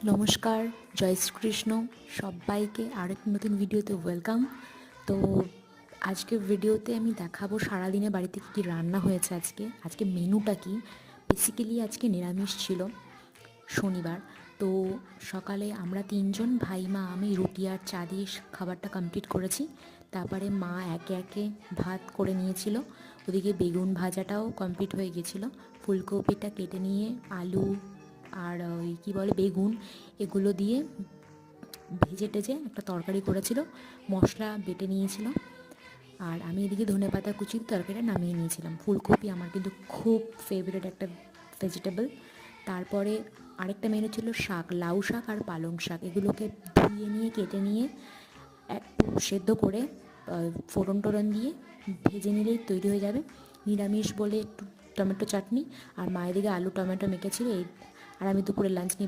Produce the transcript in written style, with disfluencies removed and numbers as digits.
নমস্কার, জয় শ্রীকৃষ্ণ। সবাইকে আরেক নতুন ভিডিওতে ওয়েলকাম। তো আজকের ভিডিওতে আমি দেখাবো সারাদিনে বাড়িতে কী কী রান্না হয়েছে। আজকে মেনুটা কি। বেসিক্যালি আজকে নিরামিষ ছিল, শনিবার। তো সকালে আমরা তিনজন, ভাই মা আমি, রুটি আর চা দিয়ে খাবারটা কমপ্লিট করেছি। তারপরে মা একে একে ভাত করে নিয়েছিল, ওদিকে বেগুন ভাজাটাও কমপ্লিট হয়ে গেছিলো। ফুলকপিটা কেটে নিয়ে আলু আর ওই কী বলে বেগুন, এগুলো দিয়ে ভেজে টেজে একটা তরকারি করেছিল, মশলা বেটে নিয়েছিল। আর আমি এদিকে ধনেপাতা কুচির তরকারিটা নামিয়ে নিয়েছিলাম। ফুলকপি আমার কিন্তু খুব ফেভারিট একটা ভেজিটেবল। তারপরে আরেকটা মেনু ছিল শাক, লাউ শাক আর পালং শাক। এগুলোকে ধুয়ে নিয়ে কেটে নিয়ে একটু সেদ্ধ করে ফোড়ন টোড়ন দিয়ে ভেজে নিলেই তৈরি হয়ে যাবে। নিরামিষ বলে একটু টমেটো চাটনি, আর মায়ের দিকে আলু টমেটো মেখেছিল এই। আর আমি দুপুরে লাঞ্চ নিয়ে